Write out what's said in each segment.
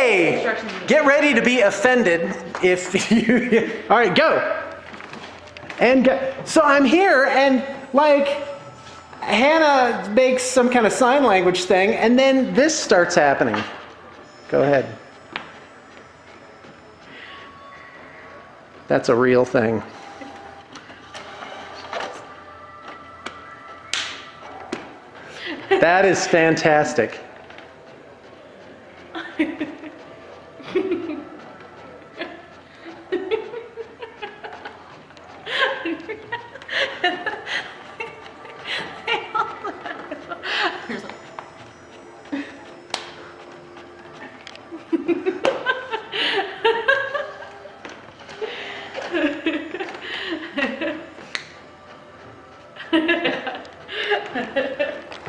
Okay, get ready to be offended if you, all right, go. And go. So I'm here and like Hannah makes some kind of sign language thing and then this starts happening. Go ahead. That's a real thing. That is fantastic.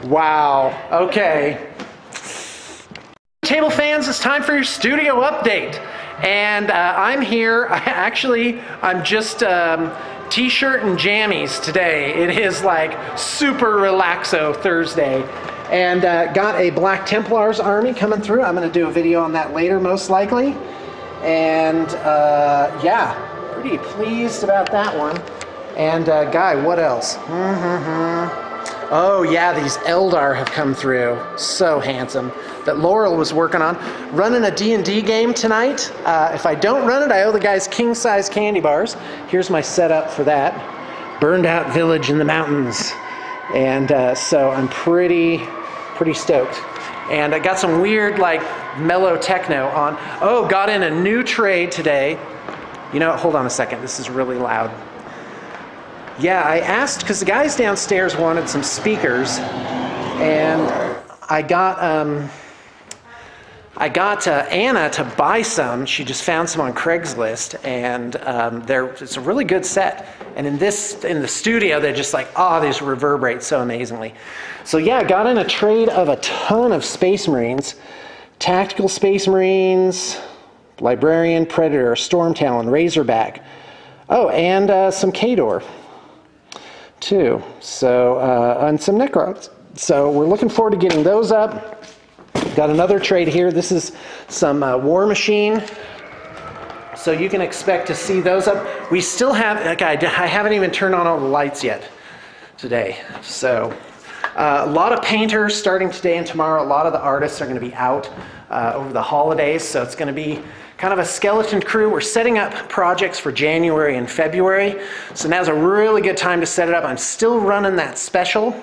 Wow, okay. Table fans, it's time for your studio update. And I'm here, I'm just t-shirt and jammies today. It is like super relaxo Thursday. And got a Black Templars army coming through. I'm gonna do a video on that later most likely. And yeah, pretty pleased about that one. And Guy, what else? Oh yeah, these Eldar have come through. So handsome. That Laurel was working on. Running a D&D game tonight. If I don't run it, I owe the guys king-size candy bars. Here's my setup for that. Burned out village in the mountains. And so I'm pretty stoked. And I got some weird like mellow techno on. Oh, got in a new trade today. You know, hold on a second, this is really loud. Yeah, I asked, because the guys downstairs wanted some speakers, and I got Anna to buy some. She just found some on Craigslist, and it's a really good set. And in the studio, they're just like, oh, these reverberate so amazingly. So yeah, I got in a trade of a ton of Space Marines, Tactical Space Marines, Librarian, Predator, Storm Talon, Razorback. Oh, and some Khador too. So, and some Necrons. So we're looking forward to getting those up. Got another trade here. This is some War Machine. So you can expect to see those up. We still have, like, I haven't even turned on all the lights yet today. So a lot of painters starting today and tomorrow. A lot of the artists are going to be out over the holidays. So it's going to be kind of a skeleton crew. We're setting up projects for January and February. So now's a really good time to set it up. I'm still running that special.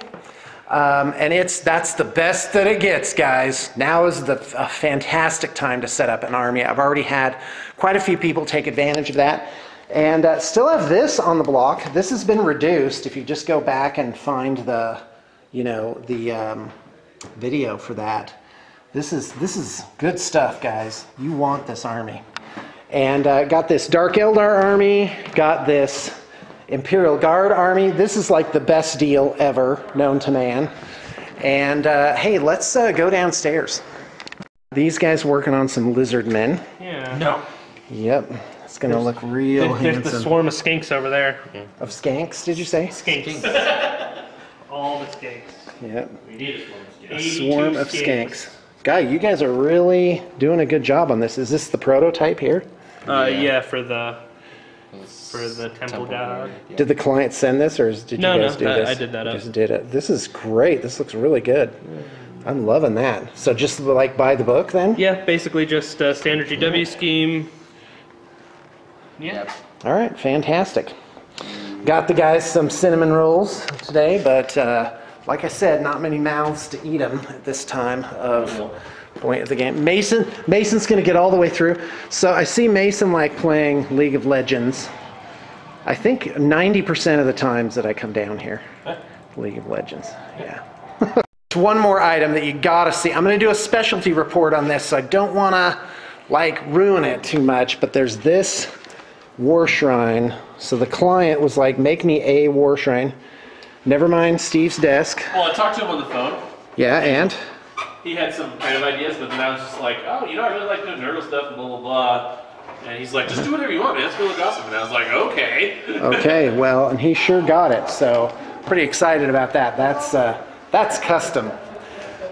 And that's the best that it gets, guys. Now is a fantastic time to set up an army. I've already had quite a few people take advantage of that. And still have this on the block. This has been reduced. If you just go back and find the, video for that. This is good stuff, guys. You want this army. And got this Dark Eldar army, got this Imperial Guard army. This is like the best deal ever known to man. And hey, let's go downstairs. These guys working on some lizard men. Yeah. No. Yep. It's gonna look real handsome. There's the swarm of skinks over there. Of skanks, did you say? Skinks. All the skinks. Yep. We need A swarm of skanks. Guy, you guys are really doing a good job on this. Is this the prototype here? Yeah, for the temple god. Yeah. Did the client send this, or did you guys do this? I did that up. Just did it. This is great. This looks really good. I'm loving that. So just like buy the book then? Yeah, basically just standard GW scheme. Yeah. All right, fantastic. Got the guys some cinnamon rolls today, but like I said, not many mouths to eat them at this time of point of the game. Mason's going to get all the way through. So I see Mason like playing League of Legends. I think 90% of the times that I come down here, League of Legends. Yeah. One more item that you gotta see. I'm going to do a specialty report on this, so I don't want to like ruin it too much. But there's this war shrine. So the client was like, "Make me a war shrine." Never mind Steve's desk. Well, I talked to him on the phone. Yeah, and? He had some kind of ideas, but then I was just like, oh, I really like doing nerdle stuff and blah, blah, blah. And he's like, just do whatever you want, man. That's really awesome. And I was like, okay. Okay, well, and he sure got it. So pretty excited about that. That's custom.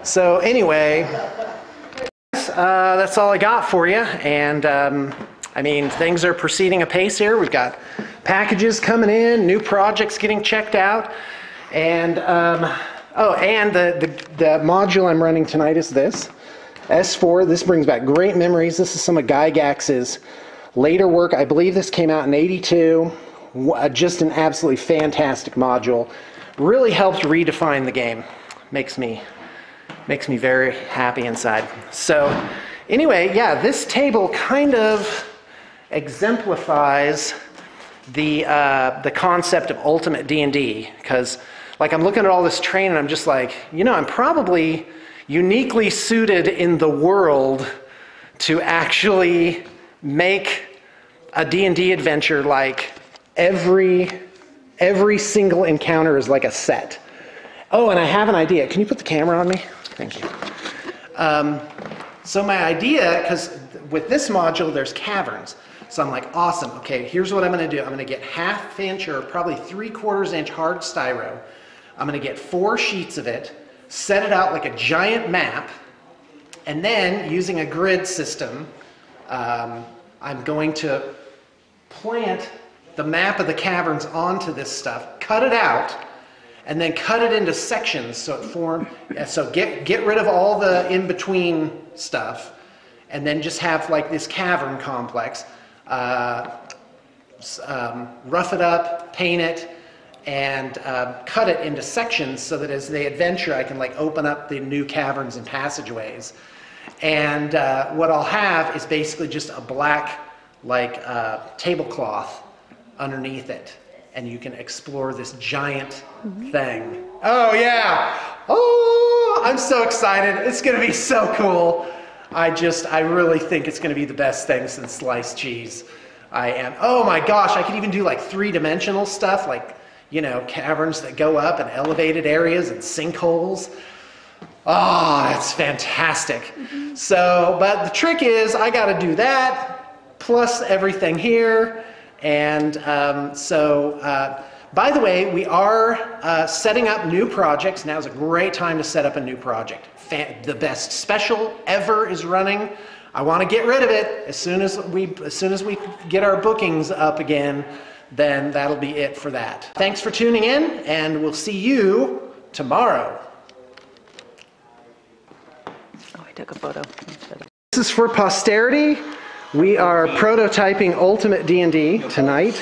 So anyway, that's all I got for you. And I mean, things are proceeding apace here. We've got packages coming in, new projects getting checked out. And, oh, and the module I'm running tonight is this, S4. This brings back great memories. This is some of Gygax's later work. I believe this came out in '82. Just an absolutely fantastic module. Really helped redefine the game. Makes me very happy inside. So anyway, yeah, this table kind of exemplifies the concept of ultimate D&D, because like I'm looking at all this terrain and I'm just like, you know, I'm probably uniquely suited in the world to actually make a D&D adventure like every single encounter is like a set. Oh, and I have an idea. Can you put the camera on me? Thank you. So my idea, because with this module, there's caverns. So I'm like, awesome. Okay, here's what I'm going to do. I'm going to get 1/2 inch or probably 3/4 inch hard styro. I'm going to get 4 sheets of it, set it out like a giant map, and then using a grid system, I'm going to plant the map of the caverns onto this stuff, cut it out, and then cut it into sections so get rid of all the in-between stuff, and then just have like this cavern complex, rough it up, paint it, and cut it into sections so that as they adventure I can like open up the new caverns and passageways. And what I'll have is basically just a black like tablecloth underneath it, and you can explore this giant thing. Oh yeah! Oh, I'm so excited. It's gonna be so cool. I really think it's gonna be the best thing since sliced cheese. I am. Oh my gosh, I could even do like 3-dimensional stuff, like, you know, caverns that go up and elevated areas and sinkholes. Oh, that's fantastic. So, but the trick is I gotta do that, plus everything here. And by the way, we are setting up new projects. Now's a great time to set up a new project. The best special ever is running. I want to get rid of it as soon as we get our bookings up again. Then that'll be it for that. Thanks for tuning in, and we'll see you tomorrow. Oh, I took a photo. This is for posterity. We are prototyping Ultimate D&D tonight.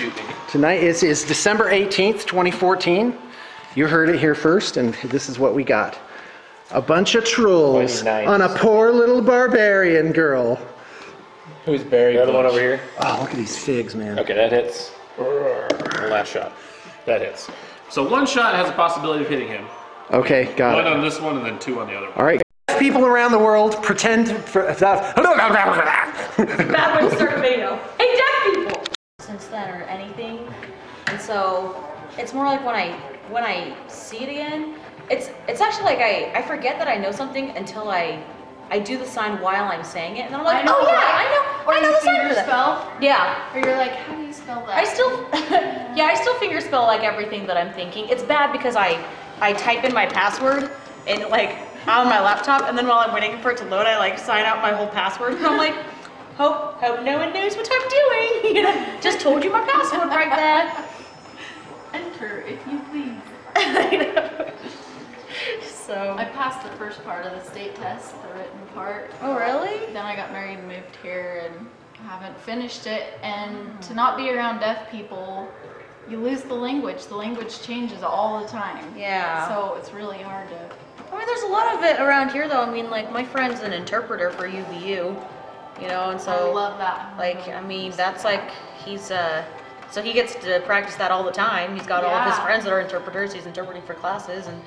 Tonight is December 18th, 2014. You heard it here first, and this is what we got. A bunch of trolls on a poor little barbarian girl. Who's very The other one over here. Oh, look at these figs, man. Okay, that hits. The last shot. That hits. So one shot has a possibility of hitting him. Okay, got One it. on this one and then 2 on the other one. All right. People around the world pretend for Bad way to start a video. Hey, deaf people! Since then or anything. And so it's more like when I see it again, it's actually like I forget that I know something until I do the sign while I'm saying it, and then I'm like, oh yeah, I know the sign for that. Spell? Yeah. Or you're like, how do you spell that? I still finger spell like everything that I'm thinking. It's bad because I type in my password and like on my laptop, and then while I'm waiting for it to load, I like sign out my whole password, and I'm like, hope no one knows what I'm doing. You know, just told you my password right there. Enter, if you please. I know. So I passed the first part of the state test, the written part. Oh really? Then I got married and moved here and haven't finished it. And to not be around deaf people, you lose the language. The language changes all the time. Yeah. So it's really hard to... I mean, there's a lot of it around here, though. I mean, like, my friend's an interpreter for UVU, you know, and so... I love that. Like, I mean, that's like, he's, so he gets to practice that all the time. He's got all of his friends that are interpreters. He's interpreting for classes, and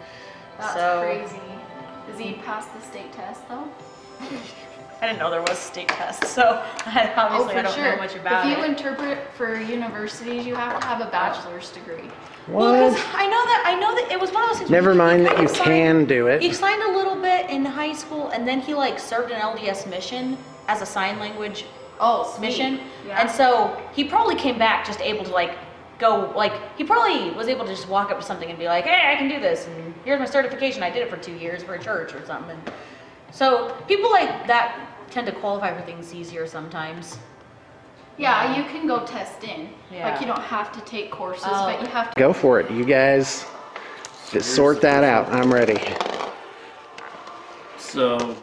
That's so... crazy. Does he pass the state test, though? I didn't know there was a state test, so obviously I don't know much about it. If you interpret for universities, you have to have a bachelor's degree. Well, because I know that it was one of those things. Never mind that you signed, can do it. He signed a little bit in high school, and then he like served an LDS mission as a sign language mission. Yeah. And so he probably came back just able to like go, like he probably was able to just walk up to something and be like, hey, I can do this, and here's my certification. I did it for 2 years for a church or something. And so people like that tend to qualify for things easier sometimes. Yeah, you can go test in. Yeah. Like you don't have to take courses, but you have to. Go for it. You guys just sort that out. I'm ready. So.